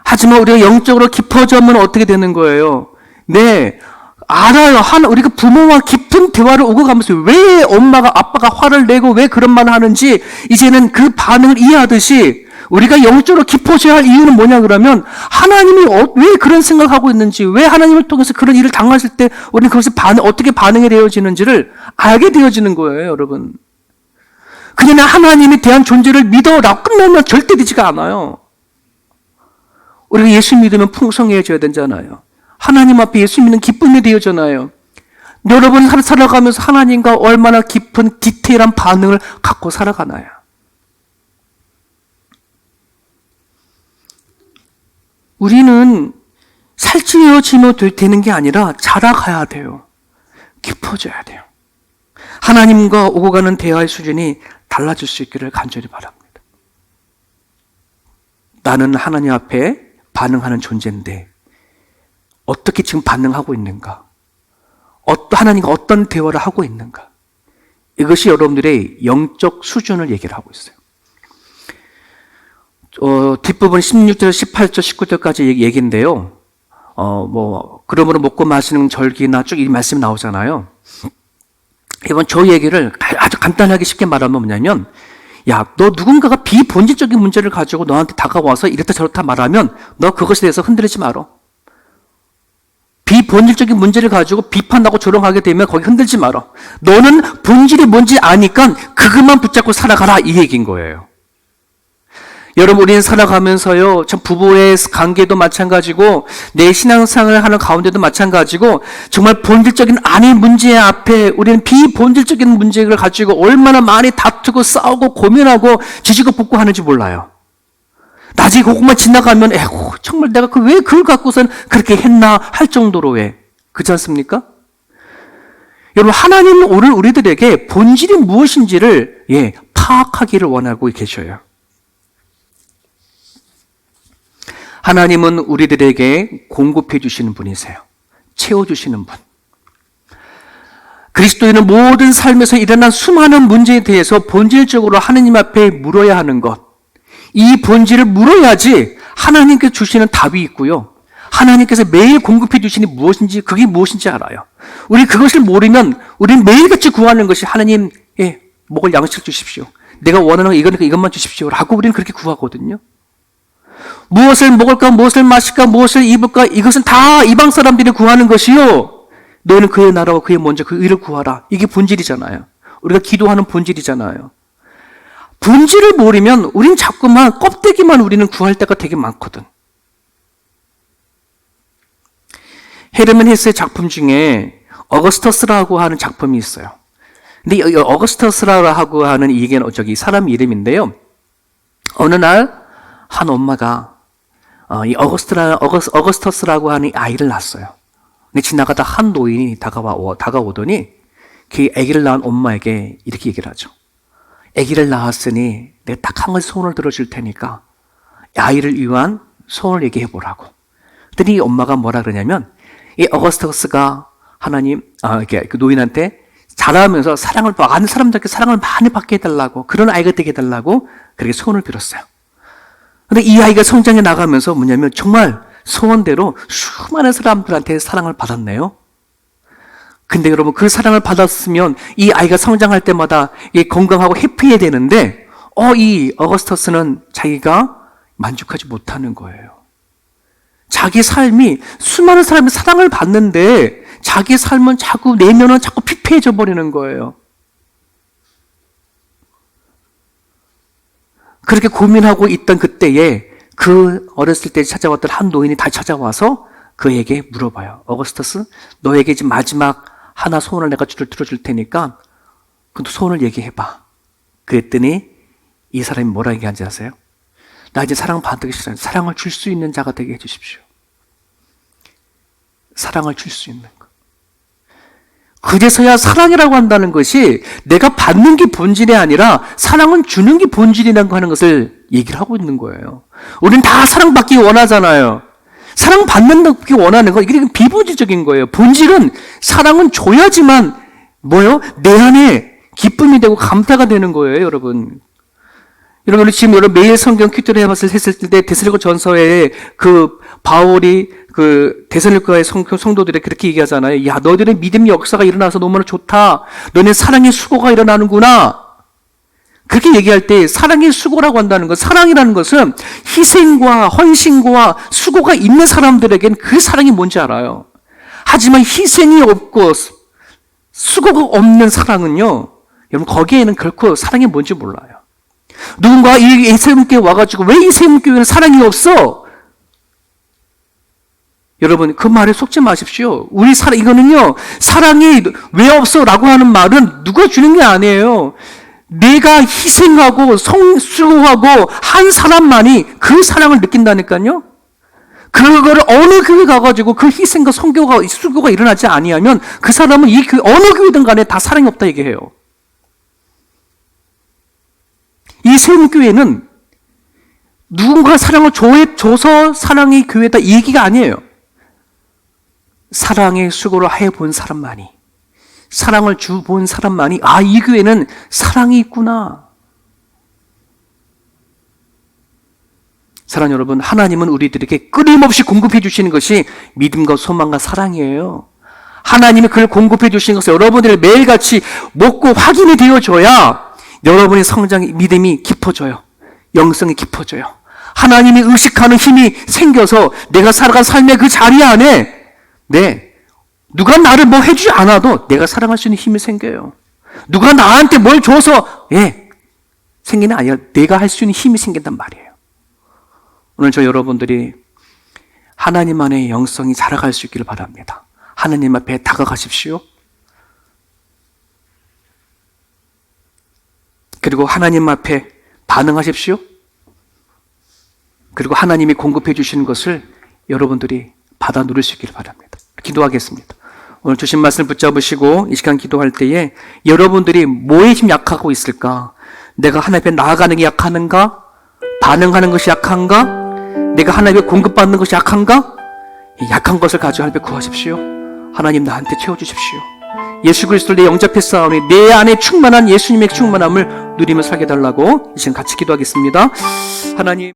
하지만 우리가 영적으로 깊어지면 어떻게 되는 거예요? 네, 알아요. 우리가 부모와 깊은 대화를 오고 가면서 왜 엄마가 아빠가 화를 내고 왜 그런 말을 하는지 이제는 그 반응을 이해하듯이 우리가 영적으로 깊어져야 할 이유는 뭐냐 그러면 하나님이 왜 그런 생각하고 있는지, 왜 하나님을 통해서 그런 일을 당하실 때 우리는 그것을 어떻게 반응이 되어지는지를 알게 되어지는 거예요, 여러분. 그냥 하나님에 대한 존재를 믿어라고 끝나면 절대 되지가 않아요. 우리가 예수 믿으면 풍성해져야 되잖아요. 하나님 앞에 예수 믿는 기쁨이 되어잖아요. 여러분 살아가면서 하나님과 얼마나 깊은 디테일한 반응을 갖고 살아가나요? 우리는 살찌워지면 되는 게 아니라 자라가야 돼요. 깊어져야 돼요. 하나님과 오고 가는 대화의 수준이 달라질 수 있기를 간절히 바랍니다. 나는 하나님 앞에 반응하는 존재인데 어떻게 지금 반응하고 있는가? 하나님과 어떤 대화를 하고 있는가? 이것이 여러분들의 영적 수준을 얘기를 하고 있어요. 뒷부분 16절, 18절, 19절까지 얘기인데요. 그러므로 먹고 마시는 절기나 쭉 이 말씀이 나오잖아요. 이번 저 얘기를 아주 간단하게 쉽게 말하면 뭐냐면, 야, 너 누군가가 비본질적인 문제를 가지고 너한테 다가와서 이렇다 저렇다 말하면 너 그것에 대해서 흔들리지 말어. 비본질적인 문제를 가지고 비판하고 조롱하게 되면 거기 흔들지 말어. 너는 본질이 뭔지 아니까 그것만 붙잡고 살아가라, 이 얘기인 거예요. 여러분, 우리는 살아가면서요, 참 부부의 관계도 마찬가지고 내 신앙생활을 하는 가운데도 마찬가지고 정말 본질적인 아닌 문제 앞에 우리는 비본질적인 문제를 가지고 얼마나 많이 다투고 싸우고 고민하고 지지고 볶고 하는지 몰라요. 나중에 그것만 지나가면 에고 정말 내가 왜 그걸 갖고선 그렇게 했나 할 정도로 왜 그렇지 않습니까? 여러분, 하나님은 오늘 우리들에게 본질이 무엇인지를 파악하기를 원하고 계셔요. 하나님은 우리들에게 공급해 주시는 분이세요. 채워주시는 분. 그리스도인은 모든 삶에서 일어난 수많은 문제에 대해서 본질적으로 하나님 앞에 물어야 하는 것. 이 본질을 물어야지 하나님께서 주시는 답이 있고요. 하나님께서 매일 공급해 주시니 무엇인지, 그게 무엇인지 알아요. 우리 그것을 모르면 우리는 매일같이 구하는 것이 하나님, 먹을 양식을 주십시오. 내가 원하는 거 이거니까 이것만 주십시오. 라고 우리는 그렇게 구하거든요. 무엇을 먹을까, 무엇을 마실까, 무엇을 입을까, 이것은 다 이방 사람들이 구하는 것이요. 너희는 그의 나라와 그의 먼저 그 의를 구하라. 이게 본질이잖아요. 우리가 기도하는 본질이잖아요. 본질을 모르면 우린 자꾸만 껍데기만 우리는 구할 때가 되게 많거든. 헤르만 헤세의 작품 중에 어거스터스라고 하는 작품이 있어요. 근데 이 어거스터스라고 하는 이게 사람 이름인데요. 어느 날 한 엄마가 이 어거스터스라고 하는 아이를 낳았어요. 근데 지나가다 한 노인이 다가오더니 그 아기를 낳은 엄마에게 이렇게 얘기를 하죠. 아기를 낳았으니 내가 딱 한 가지 소원을 들어줄 테니까 아이를 위한 소원을 얘기해 보라고. 그랬더니 이 엄마가 뭐라 그러냐면 이 어거스터스가 하나님, 그 노인한테 자라면서 많은 사람들께 사랑을 많이 받게 해달라고, 그런 아이가 되게 해달라고 그렇게 소원을 빌었어요. 근데 이 아이가 성장해 나가면서 뭐냐면 정말 소원대로 수많은 사람들한테 사랑을 받았네요. 근데 여러분, 그 사랑을 받았으면 이 아이가 성장할 때마다 건강하고 해피해야 되는데, 이 어거스터스는 자기가 만족하지 못하는 거예요. 자기 삶이 수많은 사람의 사랑을 받는데 자기 삶은 내면은 자꾸 피폐해져 버리는 거예요. 그렇게 고민하고 있던 그때에 그 어렸을 때 찾아왔던 한 노인이 다시 찾아와서 그에게 물어봐요. 어거스터스, 너에게 지금 마지막 하나 소원을 내가 들어줄 테니까 그 소원을 얘기해봐. 그랬더니 이 사람이 뭐라 얘기하는지 아세요? 나 이제 사랑 받기 싫어요. 사랑을 줄 수 있는 자가 되게 해주십시오. 사랑을 줄 수 있는 것. 그래서야 사랑이라고 한다는 것이 내가 받는 게 본질이 아니라 사랑은 주는 게 본질이라고 하는 것을 얘기를 하고 있는 거예요. 우리는 다 사랑받기 원하잖아요. 사랑받는 게 원하는 거, 이게 비본질적인 거예요. 본질은 사랑은 줘야지만 내 안에 기쁨이 되고 감사가 되는 거예요, 여러분. 여러분, 지금 매일 성경 큐티를 했을 때 데살로니가 전서에 그 바울이 그 데살로니가의 성도들이 그렇게 얘기하잖아요. 야, 너희들의 믿음의 역사가 일어나서 너무나 좋다. 너네 사랑의 수고가 일어나는구나. 그렇게 얘기할 때 사랑의 수고라고 한다는 것, 사랑이라는 것은 희생과 헌신과 수고가 있는 사람들에겐 그 사랑이 뭔지 알아요. 하지만 희생이 없고 수고가 없는 사랑은요, 여러분, 거기에는 결코 사랑이 뭔지 몰라요. 누군가 이 세움교회 와가지고 왜 이 세움교회는 사랑이 없어? 여러분, 그 말에 속지 마십시오. 이거는요, 사랑이 왜 없어? 라고 하는 말은 누가 주는 게 아니에요. 내가 희생하고 수고하고 한 사람만이 그 사랑을 느낀다니까요. 그거를 어느 교회 가가지고 그 희생과 수고가 일어나지 아니하면 그 사람은 이 교회 어느 교회든 간에 다 사랑이 없다 얘기해요. 이 세움교회는 누군가 사랑을 줘서 사랑의 교회다 이 얘기가 아니에요. 사랑의 수고를 해본 사람만이, 사랑을 본 사람만이, 이 교회는 사랑이 있구나. 사랑하는 여러분, 하나님은 우리들에게 끊임없이 공급해 주시는 것이 믿음과 소망과 사랑이에요. 하나님이 그걸 공급해 주시는 것을 여러분들이 매일같이 먹고 확인이 되어줘야 여러분의 믿음이 깊어져요. 영성이 깊어져요. 하나님이 의식하는 힘이 생겨서 내가 살아간 삶의 그 자리 안에 누가 나를 해주지 않아도 내가 사랑할 수 있는 힘이 생겨요. 누가 나한테 뭘 줘서 생기는 아니라 내가 할 수 있는 힘이 생긴단 말이에요. 오늘 여러분들이 하나님 안에 영성이 자라갈 수 있기를 바랍니다. 하나님 앞에 다가가십시오. 그리고 하나님 앞에 반응하십시오. 그리고 하나님이 공급해 주시는 것을 여러분들이 받아 누릴 수 있기를 바랍니다. 기도하겠습니다. 오늘 주신 말씀을 붙잡으시고 이 시간 기도할 때에 여러분들이 뭐에 힘 약하고 있을까? 내가 하나님 앞에 나아가는 게 약하는가? 반응하는 것이 약한가? 내가 하나님 앞에 공급받는 것이 약한가? 이 약한 것을 가지고 하나님 앞에 구하십시오. 하나님 나한테 채워주십시오. 예수 그리스도를 내 영접했사오니 내 안에 충만한 예수님의 충만함을 누리며 살게 달라고 이 시간 같이 기도하겠습니다. 하나님